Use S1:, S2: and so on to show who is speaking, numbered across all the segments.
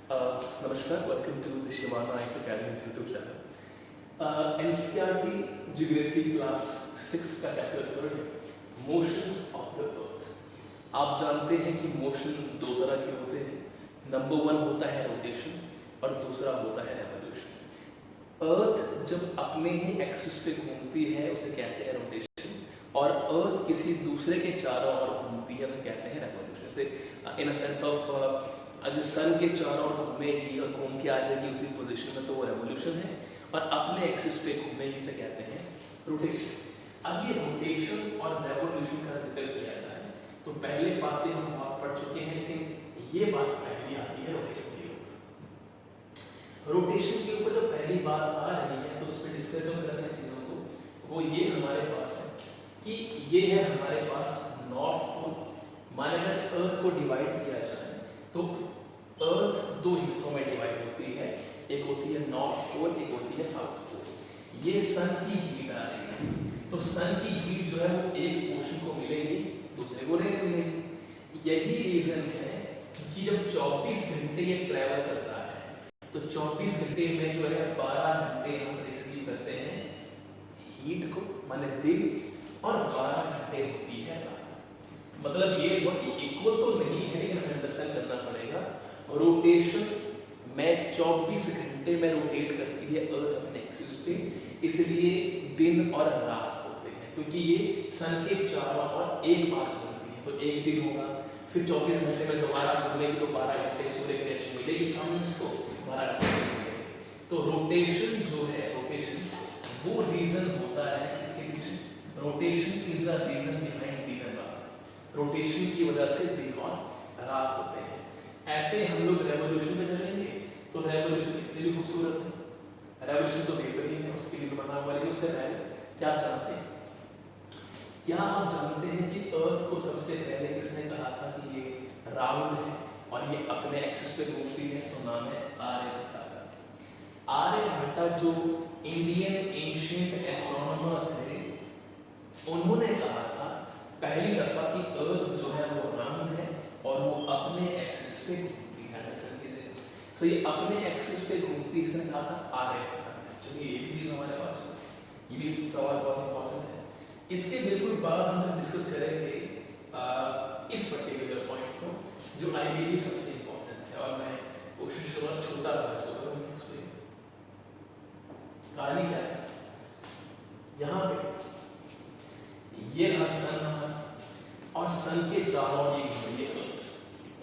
S1: नमस्कार, welcome to the Shivana ice academy's YouTube channel. NCERT geography class 6 का chapter 3 है, motions of the earth. आप जानते हैं कि मोशन दो तरह के होते हैं। नंबर 1 होता है रोटेशन और दूसरा होता है रेवोल्यूशन। अर्थ जब अपने ही एक्सिस पे घूमती है उसे कहते हैं रोटेशन, और अर्थ किसी दूसरे के चारों ओर घूमती है उसे कहते हैं रेवोल्यूशन। से इन अ सेंस ऑफ अगर सन के चारों ओर घूमेगी और घूम के आ जाएगी उसी पोजीशन में तो वो रेवोल्यूशन है, और अपने एक्सिस पे घूमेगी इसे कहते हैं रोटेशन। अब ये रोटेशन और रेवोल्यूशन का जिक्र किया जाए तो पहले बातें हम बहुत पढ़ चुके हैं, लेकिन ये बात पहली आती है रोटेशन के ऊपर। रोटेशन के ऊपर जब पहली बात आ रही है तो उस पर डिस्कस जो कर रहे हैं चीज़ों को, वो ये हमारे पास है कि ये है हमारे पास नॉर्थ पोल। माने अगर अर्थ को डिवाइड किया जाए तो अर्थ दो हिस्सों में डिवाइड होती है, एक होती है नॉर्थ पोल, एक होती है साउथ पोल। ये सन की हीट आ रही है तो सन की हीट जो है वो एक पोर्शन को मिलेगी, दूसरे को नहीं मिलेगी। यही रीजन है कि जब 24 घंटे ये ट्रैवल करता है तो 24 घंटे में जो है 12 घंटे हम रिसीव करते हैं हीट को, माने दिन, और 12 घंटे होती है रात। मतलब ये हुआ कि इक्वल तो नहीं है, लेकिन हमें अंडरस्टैंड करना पड़ेगा। रोटेशन में 24 घंटे में रोटेट करती है अर्थ अपने एक्सिस पे, इसलिए दिन और रात होते हैं, क्योंकि ये सन के चारों ओर एक बार घूमती है। तो एक दिन होगा, फिर 24 घंटे में दोबारा घूमेगी तो 12 घंटे सूर्य की रोशनी मिलेगी, सामने इसको 12 घंटे मिलेंगे। तो रोटेशन जो है, रोटेशन वो रीजन होता है इसके पीछे। Rotation is the reason behind दिन एंड रात। रोटेशन की वजह से दिन और रात होते हैं। ऐसे हम लोग रेवोल्यूशन पे चलेंगे तो रेवोल्यूशन इससे भी खूबसूरत है। रेवोल्यूशन तो बेहतरीन है, उसके लिए बना हुआ, लेकिन उससे पहले क्या आप जानते हैं, क्या आप जानते हैं कि अर्थ को सबसे पहले किसने कहा था कि ये राउंड है और ये अपने एक्सिस पे घूमती है? तो नाम है आर्यभट्टा का। आर्यभट्टा जो इंडियन एंशिएंट एस्ट्रोनॉमर थे, उन्होंने कहा था पहली दफा कि अर्थ जो है वो राउंड है और वो अपने एक्सिस पे घूमती है। सो ये अपने एक्सिस पे घूमती, इसने कहा था आर्यभट्टा ने। चलिए ये भी चीज हमारे पास हो, ये भी सवाल बहुत इंपॉर्टेंट है। इसके बिल्कुल बाद हम डिस्कस करेंगे इस पर्टिकुलर पॉइंट को, जो आई बिलीव सबसे इंपॉर्टेंट है, और मैं कोशिश करूँगा छोटा रहा करूँगा इस पे। कहानी क्या है, यहाँ पे ये रहा सन हमारा, और सन के चारों ओर ये घूमिए अर्थ,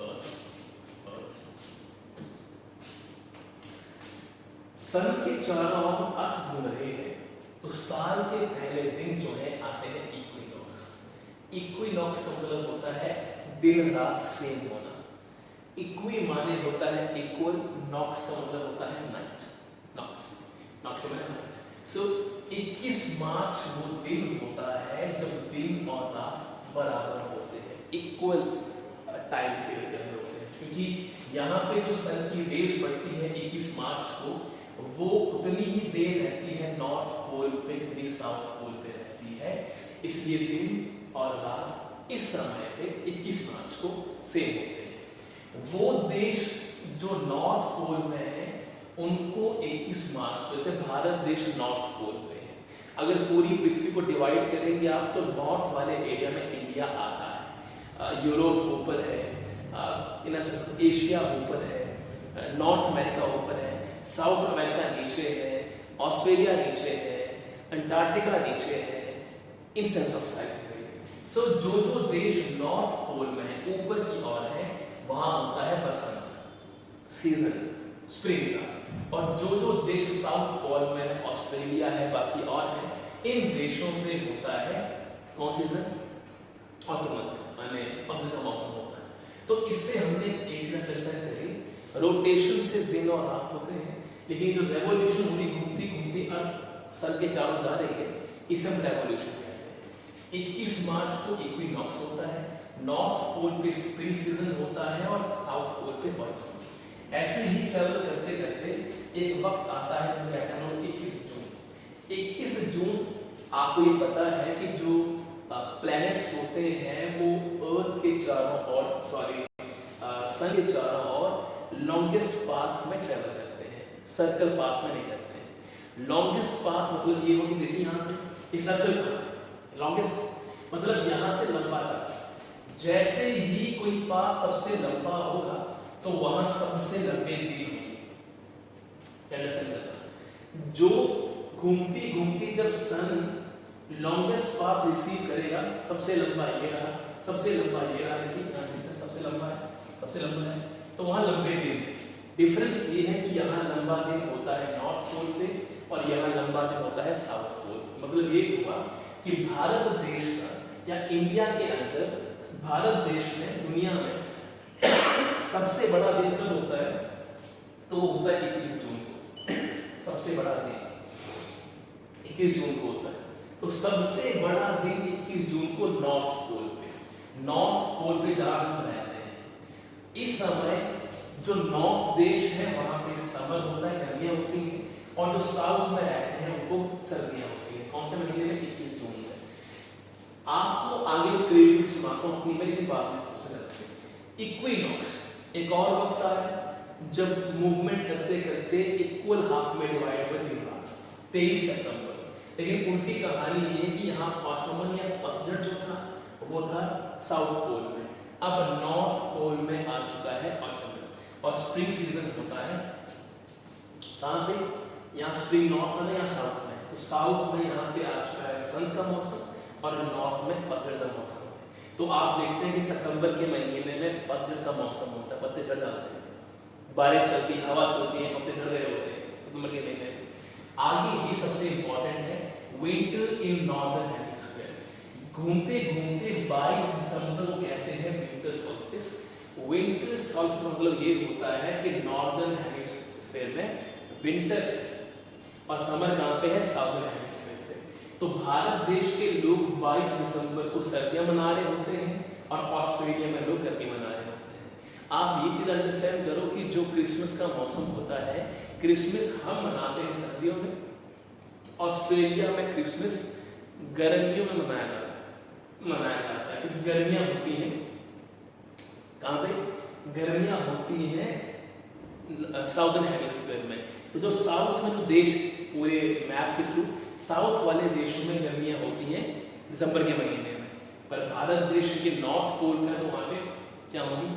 S1: अर्थ, अर्थ। सन के चारों ओर अर्थ घूम रहे हैं तो साल के पहले दिन जो है आते हैं इक्विनॉक्स। इक्विनॉक्स का मतलब होता है दिन रात सेम होना। इक्वी माने होता है इक्वल, नॉक्स का मतलब होता है नाइट। नॉक्स, नॉक्स माने नाइट। सो 21 मार्च वो दिन होता है जब दिन और रात बराबर होते हैं, इक्वल टाइम पीरियड के अंदर होते हैं। क्योंकि यहाँ पे जो सन की रेज पड़ती है 21 मार्च को, वो उतनी ही देर रहती है नॉर्थ पोल पे जितनी साउथ पोल पे रहती है, इसलिए दिन और रात इस समय पे 21 मार्च को सेम होते हैं। वो देश जो नॉर्थ पोल में है उनको 21 मार्च, जैसे भारत देश नॉर्थ पोल पे है, अगर पूरी पृथ्वी को डिवाइड करेंगे आप तो नॉर्थ वाले एरिया में इंडिया आता है, यूरोप ऊपर है, एशिया ऊपर है, नॉर्थ अमेरिका ऊपर है, साउथ अमेरिका नीचे है, ऑस्ट्रेलिया नीचे है, अंटार्कटिका नीचे है, इन सेंस ऑफ साइज। सो जो जो देश नॉर्थ पोल में है, ऊपर की ओर है, वहां होता है बसंत सीजन, स्प्रिंग का। और जो जो देश साउथ पोल में है, ऑस्ट्रेलिया है, बाकी और है, इन देशों में होता है कौन सीजन? ऑटोमन, माने पतझड़ का मौसम होता है। तो इससे हमने एक चीज अंडरस्टैंड करी, रोटेशन से दिन और रात होते हैं, लेकिन जो रेवोल्यूशन पूरी घूमती घूमती अर्थ सन के चारों जा रही है, इसे हम रेवोल्यूशन कहते हैं। 21 मार्च को इक्विनॉक्स होता है, नॉर्थ पोल पे स्प्रिंग सीजन होता है और साउथ पोल पे ऑटम। ऐसे ही ट्रैवल करते करते एक वक्त आता है जिसमें कहते हैं 21 जून। 21 जून आपको ये पता है कि जो प्लैनेट्स होते हैं वो अर्थ के चारों ओर, सन के चारों ओर लॉन्गेस्ट पाथ में ट्रेवल करते हैं, सर्कल पाथ में नहीं करते हैं। लॉन्गेस्ट पाथ मतलब ये होगी, देखिए यहाँ से एक सर्कल का लॉन्गेस्ट मतलब यहाँ से लंबा जाता है। जैसे ही कोई पाथ सबसे लंबा होगा तो वहां सबसे लंबे दिन होंगे। जो घूमती घूमती जब सन लॉन्गेस्ट पाथ रिसीव करेगा, सबसे लंबा ये रहा, सबसे लंबा ये रहा, देखिए डिस्टेंस सबसे लंबा है, सबसे लंबा है, तो वहां लंबे दिन है। डिफरेंस ये है कि यहाँ लंबा दिन होता है नॉर्थ पोल पे और यहाँ लंबा दिन होता है साउथ पोल। मतलब ये हुआ कि भारत देश का या इंडिया के अंदर, भारत देश में, दुनिया में सबसे बड़ा दिन कब होता है? तो वो होता है 21 जून को। सबसे बड़ा दिन 21 जून को होता है। तो सबसे बड़ा दिन 21 जून को नॉर्थ पोल पे, नॉर्थ पोल पे जहां हम रहते हैं इस समय जो नॉर्थ देश है वहां पे समर होता है, गर्मियां होती हैं, और जो साउथ में रहते हैं उनको सर्दियां होती है। कौन से महीने में? 21 जून में। आपको आगे क्रिएटिविटी सुनाता हूँ अपनी, मेरी बात में तो सुनते। इक्विनॉक्स एक और वक्त है जब मूवमेंट करते करते इक्वल हाफ में डिवाइड हुए दिन रात, 23 सितंबर। लेकिन उल्टी कहानी ये है कि यहाँ ऑटोमन या पतझड़ जो था वो था साउथ पोल में, अब नॉर्थ पोल में आ चुका है ऑटोमन, और स्प्रिंग सीजन होता है कहाँ पे? यहाँ स्प्रिंग नॉर्थ में या साउथ में? तो साउथ में यहाँ पे आ चुका है बसंत का मौसम और नॉर्थ में पतझड़ का मौसम है। तो आप देखते हैं कि सितंबर के महीने में पतझड़ का मौसम होता है, पत्ते झड़ जाते हैं, बारिश चलती है, हवा चलती है, पत्ते झड़ रहे होते हैं सितंबर के महीने में। आगे ही सबसे इंपॉर्टेंट है विंटर इन नॉर्दर्न हेमिस्फीयर। घूमते घूमते 22 दिसंबर को कहते हैं विंटर सॉल्स्टिस। विंटर सॉल्स्टिस मतलब ये होता है कि नॉर्दर्न हेमिस्फीयर में विंटर है और समर कहाँ पे है? साउदर्न हेमिस्फीयर पे। तो भारत देश के लोग 22 दिसंबर को सर्दियां मना रहे होते हैं और ऑस्ट्रेलिया में लोग गर्मी मना रहे होते हैं। आप ये चीज अंडरस्टैंड करो कि जो क्रिसमस का मौसम होता है, क्रिसमस हम मनाते हैं सर्दियों में, ऑस्ट्रेलिया में क्रिसमस गर्मियों में मनाया जाता है क्योंकि गर्मियां होती हैं कहाँ पे? गर्मियां होती हैं साउदर्न हेमिस्फीयर में। तो जो साउथ में जो देश पूरे मैप के थ्रू साउथ वाले देशों में गर्मियां होती हैं दिसंबर के महीने में, पर भारत देश के नॉर्थ पोल में तो वहाँ पे क्या होगी?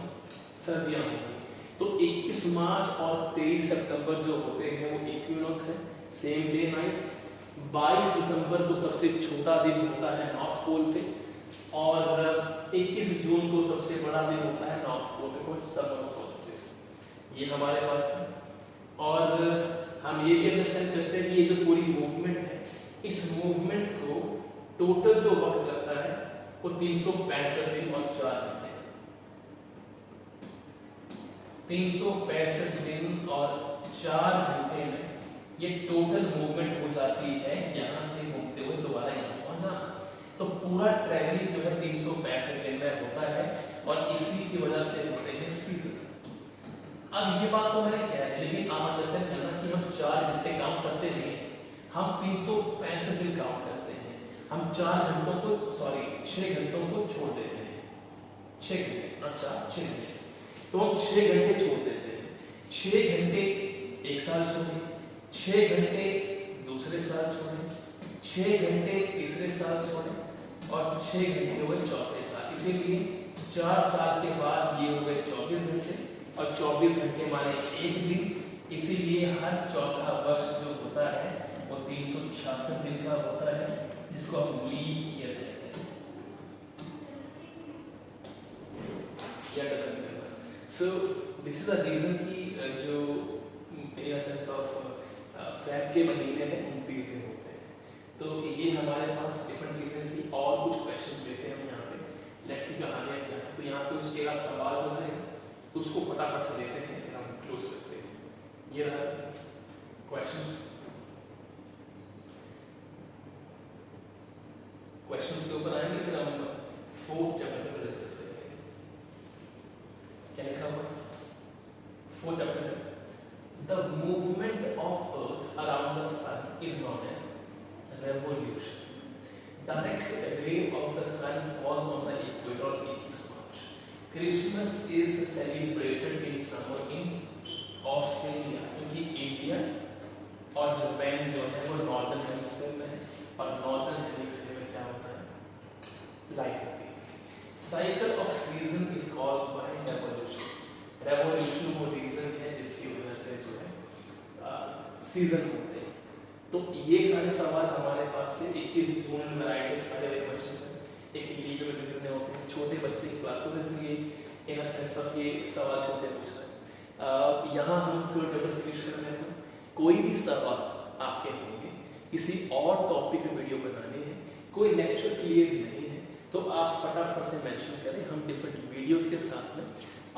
S1: सर्दियां होंगी। तो 21 मार्च और 23 सितंबर जो होते हैं वो इक्विनॉक्स है, सेम डे नाइट। 22 दिसंबर को सबसे छोटा दिन होता है नॉर्थ पोल पे, और 21 जून को सबसे बड़ा दिन होता है नॉर्थ पोल पे, कोई समर सॉल्स्टिस। ये हमारे पास है। और हम ये भी अंडरस्टैंड करते हैं कि ये जो पूरी मूवमेंट है, इस मूवमेंट को टोटल जो वक्त लगता है वो 365 दिन और 4 घंटे। 365 दिन और 4 घंटे में ये टोटल मूवमेंट हो जाती है, यहाँ से घूमते हुए दोबारा यहाँ पहुँच जाना। तो पूरा ट्रैवलिंग जो है 365 दिन में होता है, और इसी की वजह से होते हैं सीजन। अब ये बात तो मैंने कह दी, लेकिन आप अंडरस्टैंड करना कि हम 4 घंटे काउंट करते नहीं हैं, हम 365 दिन काउंट करते हैं। हम 4 घंटों को 6 घंटों को छोड़ देते हैं, 6 घंटे नॉट 4, 6 घंटे। तो हम 6 घंटे छोड़ देते हैं। 6 घंटे एक साल छोड़ें, 6 घंटे दूसरे साल छोड़ें, 6 घंटे तीसरे साल छोड़ें, और 6 घंटे हुए चौथे साल। इसीलिए 4 साल के बाद ये हो गए 24 घंटे, और 24 घंटे माने एक दिन। इसीलिए हर चौथा वर्ष जो होता है वो 366 दिन का होता है, जिसको हम लीप ईयर कहते हैं। So this is the reason कि जो in a sense of Feb के महीने में 29 दिन होते हैं। तो ये हमारे पास डिफरेंट चीजें थी, और कुछ क्वेश्चंस लेते हैं हम यहाँ पे। लेट्स सी कहानियाँ क्या है। तो यहाँ पे उसके बाद सवाल जो है तो उसको फटाफट से लेते हैं, फिर हम क्लोज करते हैं। ये रहा क्वेश्चंस के ऊपर आएंगे, फिर हम 4th चैप्टर पर डिस्कस करेंगे। क्या लिखा हुआ? 4th चैप्टर है, the movement of earth around the sun is known as revolution. Direct ray of the sun falls on the equator on 21 March. Christmas is celebrated in summer in Australia और Japan जो है वो northern hemisphere में है, और northern hemisphere में क्या होता है, लाइट होती है। Cycle off season is caused by revolution. Revolution वो रीजन है जिसकी वजह से जो है सीजन होते हैं। तो ये सारे सवाल हमारे पास थे। 21 जून में वैरायटी ऑफ सारे क्वेश्चंस हैं, एक लीग में वीडियो होते हैं छोटे बच्चे की क्लास में, इसलिए इन अ सेंस ऑफ ये सवाल छोटे पूछ रहे हैं। यहाँ हम थर्ड चैप्टर फिनिश कर रहे हैं। कोई भी सवाल आपके होंगे, किसी और टॉपिक पे वीडियो बनानी है, कोई लेक्चर क्लियर नहीं है, तो आप फटाफट से मेंशन करें। हम डिफरेंट वीडियोस के साथ में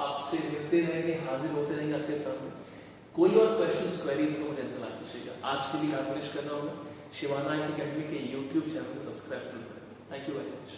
S1: आपसे मिलते रहेंगे, हाजिर होते रहेंगे आपके सामने। कोई और क्वेश्चंस क्वेरीज हो मुझे इंतला कीजिएगा। आज के लिए यहाँ फिनिश कर रहा हूँ मैं। शिवाना आईएएस अकेडमी के यूट्यूब चैनल को सब्सक्राइब जरूर करें। Thank you very much.